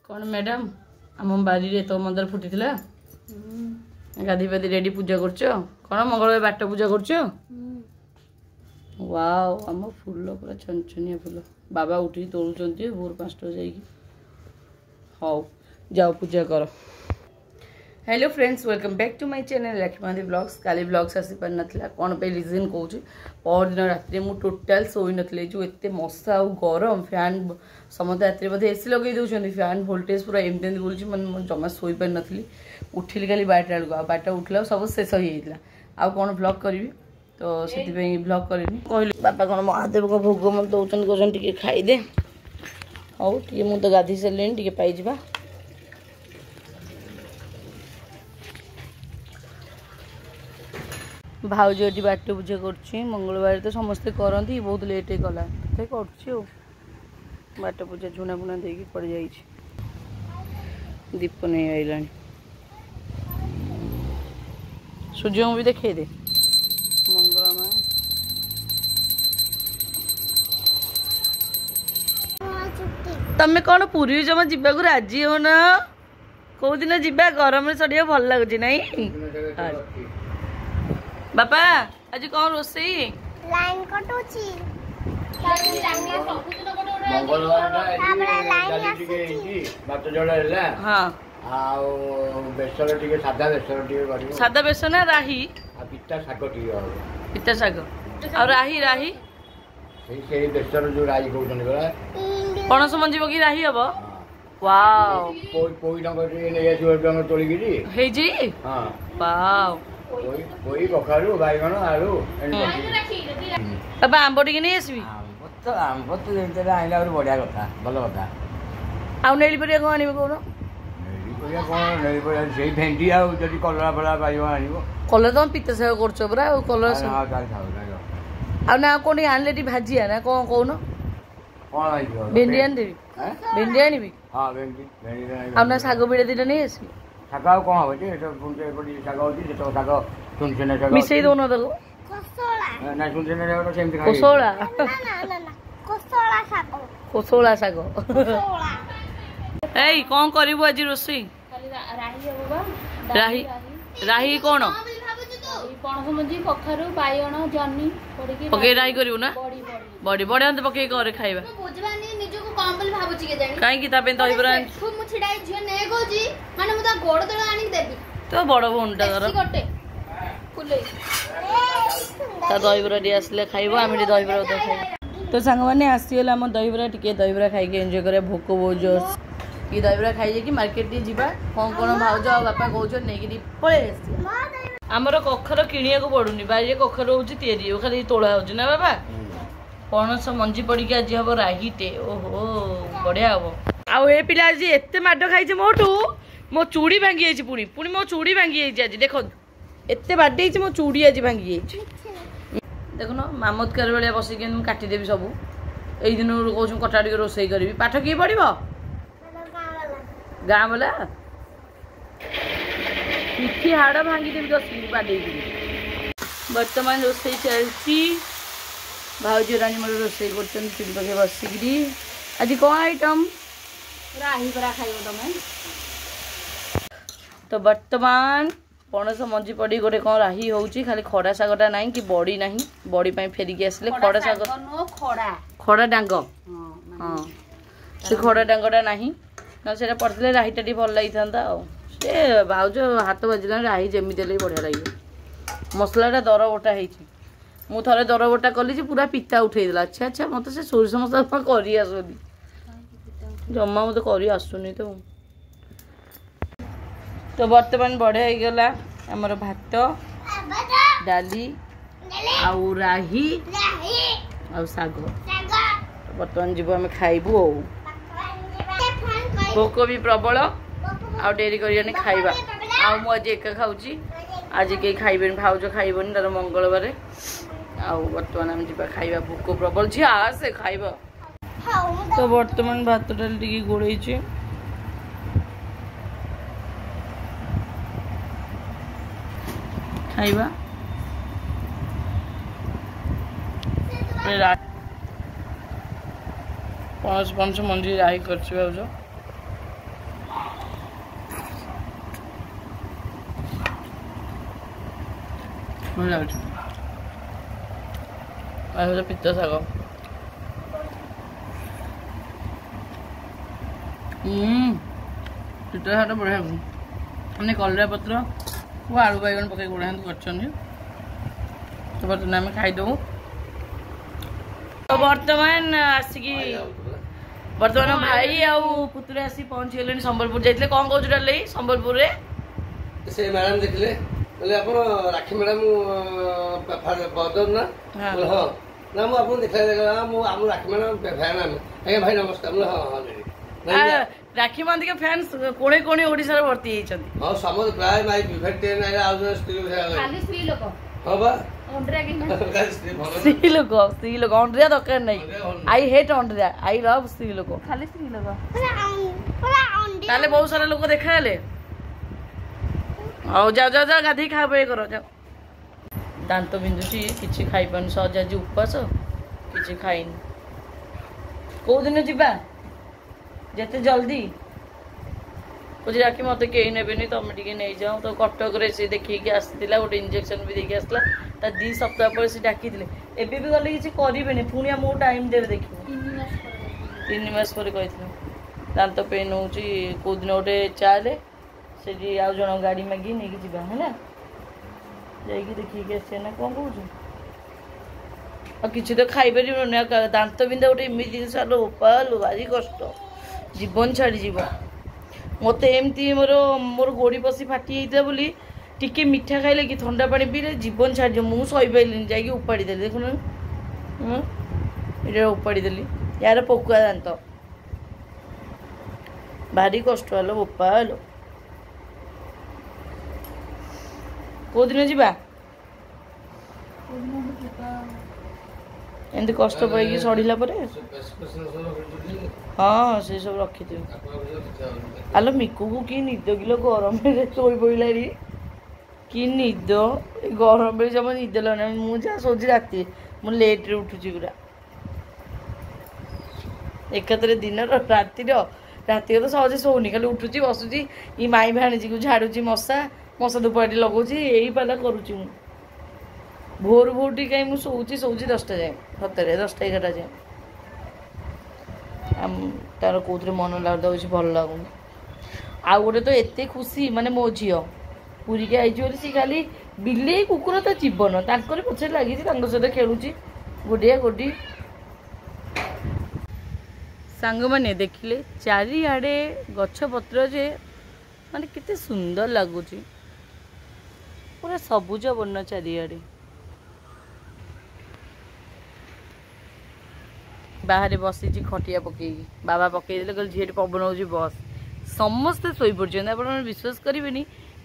कौन मैडम आम बारी रे तो मंदार फुटी गाधी पाधी रेडी पूजा कर कौन मंगलवार बाट पूजा कर वाओ आम फूल पूरा छनछनिया फूल बाबा उठी तोड़ुंट भोर 5टा जाइए हाउ जाओ पूजा कर। Hello friends welcome back to my channel Lakshmi blogs Kali blogs आसी पार नथिला कौन पे रीजन कहूँ पर दिन रात में टोटाल शोई नी जो एत मशा और गरम फैन समस्त रात बोधे एसी लगे दूसरी फैन भोल्टेज पूरा एमती बोलूँ मैं जमा शोई पार नी उठिली खाली 12टा बेलू बारटा उठला सब शेष हो जाता आउ कौन ब्लॉग करी तो से ब्लॉग करनी कहली बापा कौन महादेव को भोग मत दौरान कौन टे खाईदे हाउ टे मुझे तो गाधी सारे टे पाइबा भाउज ये बाट पूजा कर मंगलवार तो समस्ते करती बहुत लेट गला तो बाट पूजा झुना फुना दे पड़ जा दीप नहीं आईला सूर्य भी देखे दे मंगला माँ तमें कौन पूरी जमा जीवा को राजी हो ना कौ दिन जीवा गरम सड़िया भल लगुच नहीं बापा आज कौन रोसई लाइन कटुची सादा बेसन राही पिता शाग आ राही राही पणस मंजी पकी राही हम वाओ वाओ कखारू बैगण आलू बाबा आंब टी नहीं आसबी तो आंब तो आइला बढ़िया कथा भल कथा आउ नेली परिया कौन आनिबे कौन नेली परिया कौन नेली परिया सेई भेंडी आउ जदी कलरा फला पाइबो आनिबो कलर तो पिता साग करछो बरा कलर से हां काल खाऊ आ ना कोनी आनले टी भाजिया ना कौन कौन कौन आइबो भेंडी आन देबी भेंडी आनिबी हां भेंडी आ ना साग बिड़े दिना नहीं आसबी सागाव कौन हो जे तो पुंटे पडी सागाव होती तो सागाव सुनसेना सागाव मिसई दोनो दको कोसोला ना सुनसेना सागाव सेम खाई कोसोला ना कोसोला सागो कोसोला साग कोसोला एई कौन करिवो आज रोसई खाली राही हो बाबा राही राही कौन पणस मंजी कखारू बायण जन्नी पड़की पके राही करिवो ना बड़ी बड़ी बड़ी बड़ी अंत पके करे खाइबा बुझबानी निजको कम बोल भाबुची के जानी काई की तापे दहीबरा खूब मु छिडाई झियो ने गोजी माने मु ता गोड़ तळ आनी देबी तो बड़ भोंटा कर गोटे फुले ता दहीबरा डी आसले खाइबा आमे दहीबरा उधर खाइ तो संग माने आसीला हम दहीबरा टिके दहीबरा खाइ के एन्जॉय करे भोक बोजो ई दहीबरा खाइ जे कि मार्केट टी जीवा कोन कोन भाउज आ बापा कहउछ नै कि पळे आसी हमरो कखर किनिया को पडुनी बारी कखर होउची तेरी ओ खाली तोळा होउची ना बाबा पणस मंजी पड़ी के आज हम राहीटे ओहो बढ़िया हम आउ ए पिला आज एत माड खाई मोटू मो चूड़ी भांगी जाइए पुणी पुणी मो चूड़ी भांगी जाइए आज देख एत बाडे मो चूड़ी आज भांगी जाइए देख न मामदकार भाया बसिक काटिदेवी सब यही दिन कौन कटा टे रोसे करी पाठ किए पढ़ गाँ वाला पिठी हाड़ भांगीदेवी 10 मिनट बाडे बर्तमान रोसे चलती भाउजी रानी मोर रोसे कर चुली पाखे बसिकी आज कौन आइटम राही परा खाइबो तमे तो वर्तमान पणस मंजी पड़ी गोटे कौन राही होउची खाली खड़ा सागटा नहीं कि बड़ी नहीं बड़ी पाई फेरिकी आसले खड़ा साग खड़ा खड़ा डांग हाँ से खड़ा डांगटा नहीं ना से पड़ते राहीटा टी भल लगी था से भाउज हाथ बाजिला राही जमी देले बढ़िया लगे मसलाटा दर बटा होती मु थे दर बटा कली पूरा पिता उठेदेला अच्छा अच्छा मत से सोरिष मसला कर आसुनी जमा मत कर आसुनी तो बर्तमान बढ़िया हो गला आमर भात डाली आउ राही आउ साग बर्तमान जीव आम खाइबू भोक भी प्रबल आउ डेरी कर खाइबा आउ मु आज एका खाऊची आज कहीं खाइबेनि भाउज खाइबनी तार मंगलवार आउ बर्तमान आम जीवा खाइबा भोक प्रबल झी आसे खाइबा तो बर्तमान भात डाली टिके गोड़े खाइबा पणस पणस मंजी राही कर भाउज ଭଲ ଲାଗୁଛି। ଆଉ ପିତା ଶାଗ ପିତା ଶାଗ ବଢ଼ିଆ ମାନେ କଲରା ପତ୍ର ଓ ଆଳୁ ବାଇଗଣ ପକେଇକି ବଢ଼ିଆ କରିଛନ୍ତି। ତ ବର୍ତ୍ତମାନ ଆମେ ଖାଇଦେବୁ। ବର୍ତ୍ତମାନ ଆସିକି ବର୍ତ୍ତମାନ ଭାଇ ଆଉ ପୁତୁରା ଆସି ପହଞ୍ଚିଗଲେଣି ସମ୍ବଲପୁର ଯାଇଥିଲେ। କ'ଣ କହୁଛୁ ଡାଲି ସମ୍ବଲପୁରରେ? ସେ ମ୍ୟାଡାମ ଦେଖିଲେ କହିଲେ ଆପଣ ରାକ୍ଷୀ ମ୍ୟାଡାମ ବଦନ ନା? ହଁ ନା ମୁଁ ଆପଣଙ୍କୁ ଦେଖା ମୁଁ ଆମ ରାକ୍ଷୀ ମ୍ୟାଡାମ ଫ୍ୟାନ୍ ଆମେ। ଆଜ୍ଞା ଭାଇ ନମସ୍କାର। ହଁ ହଁ ରାକ୍ଷୀ ମାନ୍ଦିକ ଫ୍ୟାନ୍ସ କୋଣେ କୋଣେ ଓଡ଼ିଶାରେ ଭର୍ତ୍ତି ହେଇଛନ୍ତି। ହଁ ସମସ୍ତେ ପ୍ରାୟ ମାଇ ଫେଟ୍ରେନ୍ ଆଉ ଜଣେ ଖାଲି ସ୍ତ୍ରୀ ଲୋକ ହଁ ବା ସ୍ତ୍ରୀ ଲୋକ ଅଣ୍ଡିରା ଦରକାର ନାହିଁ। ଆଇ ହେଟ୍ ଅଣ୍ଡିରା, ଆଇ ଲଭ୍ ସ୍ତ୍ରୀ ଲୋକ, ଖାଲି ସ୍ତ୍ରୀ ଲୋକ। ତାହେଲେ ବହୁତ ସାରା ଲୋକ ଦେଖାହେଲେ। ହଉ ଯାଅ ଯାଅ ଯାଅ ଗାଧେଇ ଖାଇବା ପିଇବା କର ଯାଅ। ଦାନ୍ତ ବିନ୍ଧୁଛି କିଛି ଖାଇପାରୁନି। ସହଜ ଆଜି ଉପାସ କିଛି ଖାଇନି। କୋଉଦିନ ଯିବା? ଯେତେ ଜଲ୍ଦି କହୁଛି ରାକ୍ଷୀ ମତେ କେହି ନେବେନି ତମେ ଟିକେ ନେଇଯାଅ। ତ କଟକରେ ସେ ଦେଖେଇକି ଆସିଥିଲା, ଗୋଟେ ଇଞ୍ଜେକ୍ସନ ବି ଦେଇକି ଆସିଥିଲା। ତା 2 ସପ୍ତାହ ପରେ ସେ ଡାକିଥିଲେ। ଏବେ ବି ଗଲେ କିଛି କରିବେନି, ପୁଣି ଆମକୁ ଟାଇମ୍ ଦେବେ ଦେଖିବୁ। 3 ମାସ ପରେ କହିଥିଲେ। ଦାନ୍ତ ପେନ୍ ହେଉଛି। କେଉଁଦିନ ଗୋଟେ ଚାଲେ ସେଠି ଆଉ ଜଣ ଗାଡ଼ି ମାଗି ନେଇକି ଯିବା ହେଲା, ଯାଇକି ଦେଖିକି ଆସିବା ନା କ'ଣ କହୁଛୁ? ଆଉ କିଛି ତ ଖାଇପାରିବନି। ଦାନ୍ତ ବିନ୍ଧା ଗୋଟେ ଏମିତି ଜିନିଷ ଉପାଲ ଭାରି କଷ୍ଟ, ଜୀବନ ଛାଡ଼ିଯିବ। ମୋତେ ଏମିତି ମୋର ଗୋଡ଼ି ପଶି ଫାଟି ହେଇଥିଲା ବୋଲି ଟିକେ ମିଠା ଖାଇଲେ କି ଥଣ୍ଡା ପାଣି ପିଇଲେ ଜୀବନ ଛାଡ଼ିଯିବ। ମୁଁ ସହିପାରିଲିନି, ଯାଇକି ଉପାଡ଼ି ଦେଲି। ଦେଖୁନ ଏଇଟା ଉପାଡ଼ି ଦେଲି। ୟାର ପୋକୁଆ ଦାନ୍ତ ଭାରି କଷ୍ଟ ହେଲୋ ବୋପା ହେଲୋ। କୋଉଦିନ ଯିବା? ଏମିତି କଷ୍ଟ ପାଇକି ସଢ଼ିଲା ପରେ ହଁ ସେ ସବୁ ରଖିଥିବୁ। ଆଲୋ ମିକୁକୁ କି ନିଦ କିଲୋ, ଗରମରେ ଶୋଇ ପଡ଼ିଲାଣି। କି ନିଦ ଏ ଗରମରେ ଜମା ନିଦ ଲାଗୁନି। ମୁଁ ଯାହା ଶୋଉଛି ରାତିରେ, ମୁଁ ଲେଟ୍ରେ ଉଠୁଛି ପୁରା। ଏକାଥରେ ଦିନର ରାତିରେ ତ ସହଜେ ଶୋଉନି, ଖାଲି ଉଠୁଛି ବସୁଛି। ଇ ମାଇଁ ଭାଣିଜିକୁ ଝାଡ଼ୁଛି, ମଶା ଧୂପକାଠି ଲଗାଉଛି, ଏଇ ପାଲା କରୁଛି ମୁଁ। ଭୋରୁ ଟିକେ କାହିଁ ମୁଁ ଶୋଉଛି 10ଟା ଯାଏଁ, ସତରେ 10ଟା 11ଟା ଯାଏଁ। ତାର କେଉଁଥିରେ ମନ ଲାଗୁଛି ଭଲ ଲାଗୁନି। ଆଉ ଗୋଟେ ତ ଏତେ ଖୁସି, ମାନେ ମୋ ଝିଅ ପୁରୀକି ଆଇଛି ବୋଲି ସେ ଖାଲି ବିଲେଇ କୁକୁର ତ ଜୀବନ, ତାଙ୍କର ପଛରେ ଲାଗିଛି, ତାଙ୍କ ସହିତ ଖେଳୁଛି ଗୋଡ଼ିଆ ଗୋଡ଼ି। ସାଙ୍ଗମାନେ ଦେଖିଲେ ଚାରିଆଡ଼େ ଗଛପତ୍ର ଯେ ମାନେ କେତେ ସୁନ୍ଦର ଲାଗୁଛି, ପୁରା ସବୁଜ ବର୍ଣ୍ଣ ଚାରିଆଡ଼େ। ବାହାରେ ବସିଛି ଖଟିଆ ପକେଇକି, ବାବା ପକେଇଦେଲେ କହିଲେ ଝିଅଟି ପବନ ହେଉଛି ବସ୍। ସମସ୍ତେ ଶୋଇପଡ଼ିଛନ୍ତି। ଆପଣମାନେ ବିଶ୍ୱାସ କରିବେନି,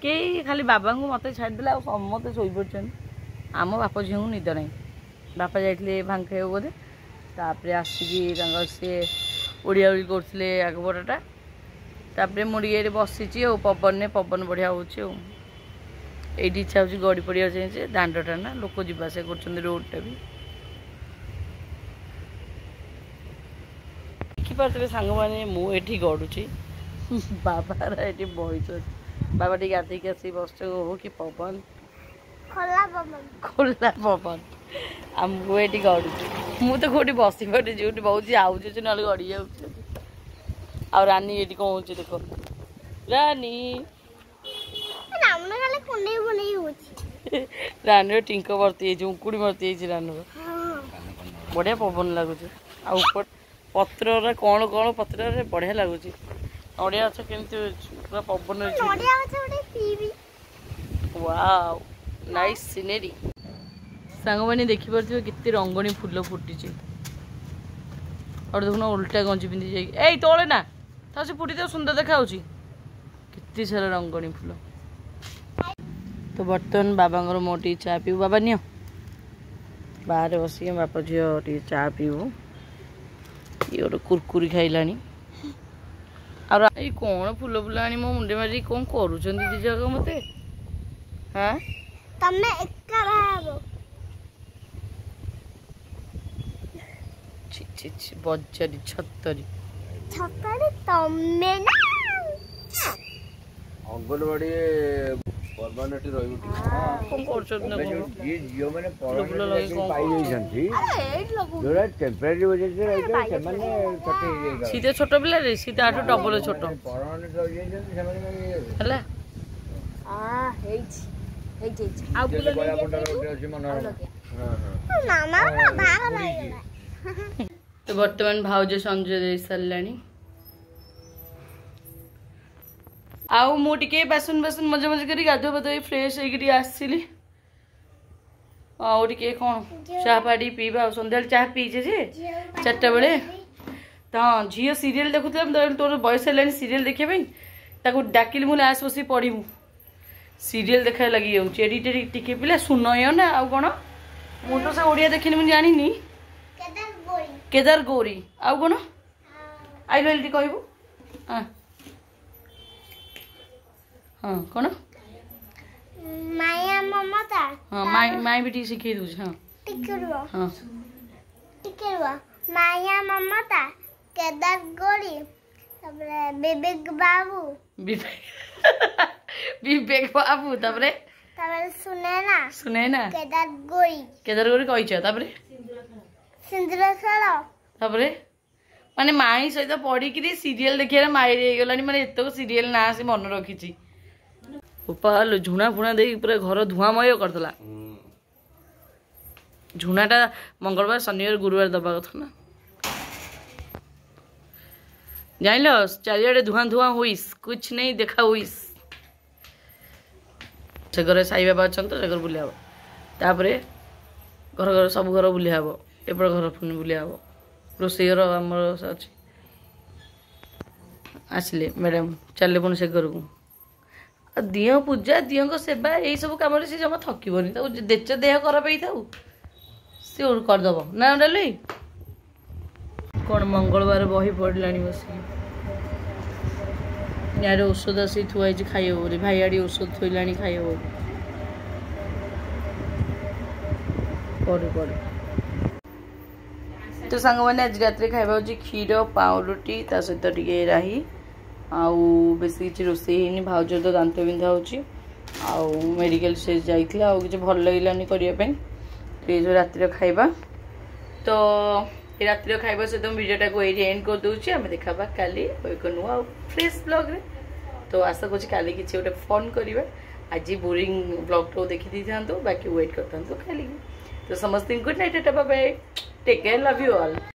କେହି ଖାଲି ବାବାଙ୍କୁ ମୋତେ ଛାଡ଼ିଦେଲେ ଆଉ ସମସ୍ତେ ଶୋଇପଡ଼ିଛନ୍ତି। ଆମ ବାପ ଝିଅଙ୍କୁ ନିଦ ନାହିଁ। ବାପା ଯାଇଥିଲେ ଭାଙ୍ଗ ଖାଇବାକୁ ବୋଧେ, ତାପରେ ଆସିକି ତାଙ୍କର ସିଏ ଓଡ଼ିଆ ଉଡ଼ି କରୁଥିଲେ ଆଗପଟଟା। ତାପରେ ମୁଁ ଟିକେ ଏଠି ବସିଛି ଆଉ ପବନରେ, ପବନ ବଢ଼ିଆ ହେଉଛି ଆଉ। ଏଇଠି ଇଚ୍ଛା ହେଉଛି ଗଡ଼ି ପଡ଼ିବାକୁ ଚାହିଁছে, ଦାଣ୍ଡଟା ନା ଲୋକ ଯିବା ଆସିବା କରୁଛନ୍ତି, ରୋଡ଼ଟା ବି। ଦେଖିପାରୁଥିବେ ସାଙ୍ଗମାନେ ମୁଁ ଏଠି ଗଡ଼ୁଛି, ବାବାର ଏଠି ବଇଛନ୍ତି। ବାବା ଟିକେ ଗାଧେଇକି ଆସିକି ବସିଛ। ଓହୋ କି ପବନ, ଖୋଲା ପବନ। ଆଉ ମୁଁ ଏଠି ଗଡ଼ୁଛି। ମୁଁ ତ କେଉଁଠି ବସିପାରୁନି, ଯେଉଁଠି ବଉଛି ଆଉଛୁ ନହେଲେ ଗଡ଼ି ଯାଉଛି। ଆଉ ରାନୀ ଏଠି କ'ଣ ହେଉଛି ଦେଖ, ରାନୀ ରାନୀର ଟିଙ୍କ ଭର୍ତ୍ତି ହେଇଛି, ଉଙ୍କୁଡ଼ି ଭର୍ତ୍ତି ହେଇଛି ରାନୀର। ବଢ଼ିଆ ପବନ ଲାଗୁଛି। ଆଉ ପତ୍ରରେ କ'ଣ ପତ୍ରରେ ବଢ଼ିଆ ଲାଗୁଛି। ନଡ଼ିଆ ଗଛ କେମିତି ପୁରା ପବନ ଅଛି। Wow nice scenery. ସାଙ୍ଗମାନେ ଦେଖିପାରୁଥିବେ କେତେ ରଙ୍ଗଣୀ ଫୁଲ ଫୁଟିଛି। ଆଉ ଦେଖୁନ ଓଲଟା ଗଞ୍ଜି ପିନ୍ଧି ଯାଇକି, ଏଇ ତଳେ ନା ତା ସେ ଫୁଟି ତ ସୁନ୍ଦର ଦେଖାଯାଉଛି। କେତେ ସାରା ରଙ୍ଗଣୀ ଫୁଲ। ତ ବର୍ତ୍ତମାନ ବାବାଙ୍କର ମୋ ଟିକେ ଚା ପିଇବୁ। ବାବା ନିଅ, ବାହାରେ ବସିକି ବାପା ଝିଅ ଟିକେ ଚା ପିଇବୁ। ଇଏ ଗୋଟେ କୁରକୁରି ଖାଇଲାଣି। ଆଉ ଏଇ କ'ଣ ଫୁଲ ଆଣି ମୋ ମୁଣ୍ଡେ ମାରି କ'ଣ କରୁଛନ୍ତି ଦି ଜଣ ମତେ? ହଁ ତମେ ଏକା ଭାବ। ବଜାରି ଛତରି ତମେ ନା ଅଙ୍ଗନବାଡ଼ି ପରମାନେଣ୍ଟ ରହିବ କଣ କରୁଛନ୍ତି ନା କଣ ଯିଏ ଝିଅମାନେ ଫୁଲ ଲଗେଇ କଣ ପାଇଯାଇଛନ୍ତି ଯୋଉଟା ଟେମ୍ପରାରୀ ବେସିସରେ ରହିଛନ୍ତି ସେମାନେ ଛୋଟ ହେଇଯାଇଛନ୍ତି ସିଏ ଛୋଟ ପିଲା ରେ ସିଏ ତାଠୁ ଡବଲ ଛୋଟ ପରମାନେଣ୍ଟ ରହିଯାଇଛନ୍ତି ସେମାନେ ହେଲା ଆଉ ଫୁଲ ଅଛି ମନୋରମ ମାମା ବାହାଘର ହେଇଗଲା ତ ବର୍ତ୍ତମାନ ଭାଉଜ ସଞ୍ଜ ଦେଇ ସାରିଲାଣି ଆଉ ମୁଁ ଟିକେ ବାସନ ମଜା ମଜା କରି ଗାଧୁଆ ପାଧୁଆ ଫ୍ରେଶ ହେଇକି ଟିକେ ଆସିଲି ଆଉ ଟିକେ କ'ଣ ଚାହା ପାଡ଼ି ପିଇବା ଆଉ ସନ୍ଧ୍ୟାବେଳେ ଚାହା ପିଇଛେ ଯେ 4ଟା ବେଳେ ତ ହଁ ଝିଅ ସିରିଏଲ ଦେଖୁଥିଲା ତୋର ବୟସ ହେଲାଣି ସିରିଏଲ ଦେଖିବା ପାଇଁ ତାକୁ ଡାକିଲି ମୁଁ ଆସ ବସି ପଢ଼ିବୁ ସିରିଏଲ ଦେଖା ଲାଗି ଯାଉଛି ଏଡ଼ିଟ ଟିକେ ପିଲା ଶୁନୟ ନା ଆଉ କ'ଣ ମୁଁ ତ ସେ ଓଡ଼ିଆ ଦେଖିନି ମୁଁ ଜାଣିନି କେଦାର ଗୌରୀ ଆଉ କ'ଣ ଆଇଲୁ ଏଠି କହିବୁ ହଁ ହଁ କ'ଣ ମାୟା ମମତା ହଁ ମାଇଁ ବି ଟିକେ ଶିଖେଇ ଦେଉଛି ହଁ ଟିକେ ରୁହ ହଁ ମାୟା ମମତା କେଦାର ଗୌରୀ ତାପରେ ବିବେକ ବାବୁ ତାପରେ ସୁନେନା କେଦାର ଗୌରୀ କହିଛ ତାପରେ ସିନ୍ଦୁର ଖେଳ ତାପରେ ମାନେ ମାଇଁ ସହିତ ପଢିକିରି ସିରିଏଲ ଦେଖିବାରେ ମାଇରି ହେଇଗଲାଣି ମାନେ ଏତକ ସିରିଏଲ ନାଁ ସେ ମନେ ରଖିଛି ଉପାଲ ଝୁଣା ଫୁଣା ଦେଇକି ପୁରା ଘର ଧୂଆଁମୟ କରିଦେଲା ଝୁଣାଟା ମଙ୍ଗଳବାର ଶନିବାର ଗୁରୁବାର ଦବା କଥା ନା ଜାଣିଲ ଚାରିଆଡେ ଧୂଆଁ ଧୂଆଁ ହୁଇସ୍ କୁछ ନେଇ ଦେଖା ହୁଇସ୍ ସେ ଘରେ ସାଇ ବାବା ଅଛନ୍ତି ତ ସେ ଘର ବୁଲିଆ ହବ ତାପରେ ଘର ସବୁ ଘର ବୁଲିଆ ହବ ଏପଟ ଘର ପୁଣି ବୁଲିଆ ହବ ରୋଷେଇ ଘର ଆମର ଅଛି ଆସିଲେ ମ୍ୟାଡ଼ାମ ଚାଲିଲେ ପୁଣି ସେ ଘରକୁ ଦିଅ ପୂଜା ଦିଅଙ୍କ ସେବା ଏଇ ସବୁ କାମରେ ସେ ଜମା ଥକିବନି ତାକୁ ଦେଚ ଦେହ ଖରାପ ହେଇଥାଉ ସେ କରିଦେବ ନା ଡାଲି କ'ଣ ମଙ୍ଗଳବାର ବହି ପଡ଼ିଲାଣି ବସିକି ୟାର ଔଷଧ ଆସି ଥୁଆ ହେଇଛି ଖାଇବ ବୋଲି ଭାଇ ଆଡ଼ି ଔଷଧ ଥୋଇଲାଣି ଖାଇବ ବୋଲି ପଢ଼ୁ ତ ସାଙ୍ଗମାନେ ଆଜି ରାତିରେ ଖାଇବା ହେଉଛି କ୍ଷୀର ପାଉଁରୁଟି ତା ସହିତ ଟିକେ ରାହି ଆଉ ବେଶୀ କିଛି ରୋଷେଇ ହେଇନି ଭାଉଜର ତ ଦାନ୍ତ ବିନ୍ଧା ହେଉଛି ଆଉ ମେଡ଼ିକାଲ ସେ ଯାଇଥିଲା ଆଉ କିଛି ଭଲ ଲାଗିଲାନି କରିବା ପାଇଁ ଏ ଯେଉଁ ରାତିର ଖାଇବା ତ ଏ ରାତିର ଖାଇବା ସହିତ ମୁଁ ଭିଡ଼ିଓଟାକୁ ଏଇଠି ଏଣ୍ଡ କରିଦେଉଛି ଆମେ ଦେଖାବା କାଲି ଏକ ନୂଆ ଆଉ ଫ୍ରେଶ୍ ବ୍ଲଗ୍ରେ ତ ଆଶା କରୁଛି କାଲି କିଛି ଗୋଟେ ଫନ୍ କରିବା ଆଜି ବୋରିଂ ବ୍ଲଗ୍ଟାକୁ ଦେଖିଦେଇଥାନ୍ତୁ ବାକି ୱେଟ୍ କରିଥାନ୍ତୁ କାଲିକି ତ ସମସ୍ତଙ୍କୁ good night bye bye take care love you all.